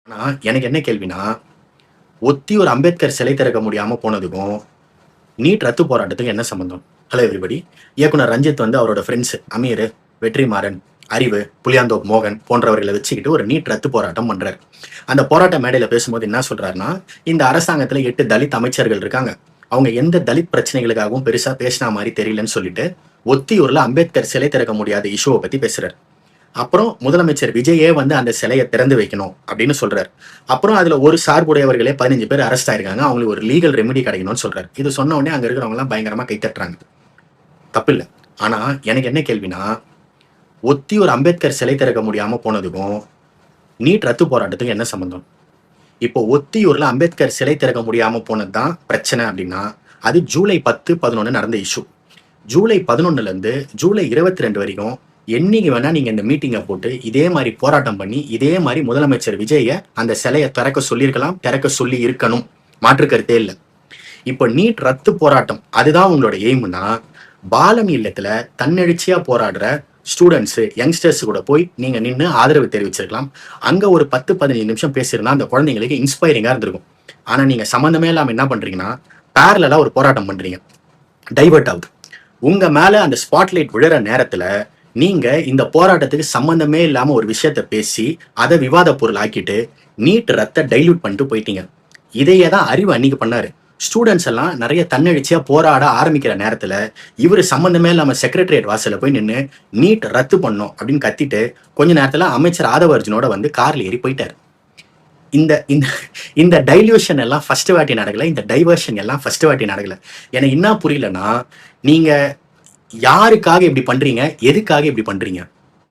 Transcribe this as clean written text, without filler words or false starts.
ஆனா, எனக்கு என்ன கேள்வின்னா, ஒத்தி ஒரு அம்பேத்கர் சிலை திறக்க முடியாம போனதுக்கும், நீட் ரத்து போராட்டத்துக்கும் என்ன சம்பந்தம்? Hello everybody. இயக்குனர் ரஞ்சித் அவரோட ஃப்ரெண்ட்ஸ் அமீர், வெற்றிமாறன், அறிவு, புளியாந்தோப் மோகன் போன்றவர்களை வச்சுக்கிட்டு ஒரு நீட் ரத்து போராட்டம் பண்றாரு. அந்த போராட்ட மேடையில பேசும்போது என்ன சொல்றாருன்னா, இந்த அரசாங்கத்துல 8 தலித் அமைச்சர்கள் இருக்காங்க. அவங்க எந்த தலித் பிரச்சனைகளுக்காகவும் பெருசா பேசின மாதிரி தெரியலன்னு சொல்லிட்டு, ஒத்தியூர்ல அம்பேத்கர் சிலை திறக்க முடியாத இஷ்யூவை பத்தி பேசுறாரு. அப்புறம் முதலமைச்சர் விஜயே அந்த சிலையை திறந்து வைக்கணும் அப்படின்னு சொல்றாரு. அப்புறம் அதுல ஒரு சார்புடையவர்களே 15 பேர் அரெஸ்ட் ஆயிருக்காங்க. அவங்களுக்கு ஒரு லீகல் ரெமெடி கிடைக்கணும்னு சொல்றாரு. இது சொன்ன உடனே அங்க இருக்கிறவங்க எல்லாம் பயங்கரமா கைத்தட்டுறாங்க. தப்பு இல்ல. ஆனா எனக்கு என்ன கேள்வினா, ஒத்தி ஒரு அம்பேத்கர் சிலை திறக்க முடியாம போனதுக்கும் நீட் ரத்து போராட்டத்துக்கு என்ன சம்பந்தம்? இப்போ ஒத்தியூர்ல அம்பேத்கர் சிலை திறக்க முடியாம போனதுதான் பிரச்சனை அப்படின்னா, அது ஜூலை 10, 11 நடந்த இஷ்யூ. ஜூலை 11ல இருந்து ஜூலை 22 வரைக்கும் என்னைக்கு வேணா நீங்க இந்த மீட்டிங்கை போட்டு இதே மாதிரி போராட்டம் பண்ணி இதே மாதிரி முதலமைச்சர் விஜய அந்த சிலையை திறக்க சொல்லியிருக்கலாம், திறக்க சொல்லி இருக்கணும். மாற்று கருத்தே இல்லை. இப்போ நீட் ரத்து போராட்டம் அதுதான் உங்களோட எய்ம்னா, பாலன் இல்லத்துல தன்னெழுச்சியா போராடுற ஸ்டூடெண்ட்ஸ் யங்ஸ்டர்ஸ் கூட போய் நீங்க நின்று ஆதரவு தெரிவிச்சிருக்கலாம். அங்க ஒரு 10-15 நிமிஷம் பேசியிருந்தா அந்த குழந்தைங்களுக்கு இன்ஸ்பைரிங்கா இருந்திருக்கும். ஆனா நீங்க சம்பந்தமே இல்லாம என்ன பண்றீங்கன்னா, பேரலா ஒரு போராட்டம் பண்றீங்க. டைவர்ட் ஆகுது. உங்க மேல அந்த ஸ்பாட்லைட் விழுற நேரத்துல நீங்க இந்த போராட்டத்துக்கு சம்பந்தமே இல்லாம ஒரு விஷயத்த பேசி அதை விவாத பொருள் ஆக்கிட்டு நீட் ரத்த டைல்யூட் பண்ணிட்டு போயிட்டீங்க. இதையே தான் அறிவு அன்னைக்கு பண்ணாரு. ஸ்டூடெண்ட்ஸ் எல்லாம் நிறைய தன்னெழுச்சியா போராட ஆரம்பிக்கிற நேரத்துல இவரு சம்பந்தமே இல்லாம செக்ரட்டரியேட் வாசல்ல போய் நின்று நீட் ரத்து பண்ணோம் அப்படின்னு கத்திட்டு கொஞ்ச நேரத்துல அமைச்சர் ஆதவ அர்ஜுனோட கார்ல ஏறி போயிட்டாரு. இந்த இந்த இந்த டைல்யூஷன் எல்லாம் ஃபர்ஸ்ட் வாட்டி நடக்கல. இந்த டைவர்ஷன் எல்லாம் ஃபர்ஸ்ட் வாட்டி நடக்கல. எனக்கு என்ன புரியலன்னா, நீங்க யாருக்காக இப்படி பண்றீங்க, எதுக்காக இப்படி பண்றீங்க?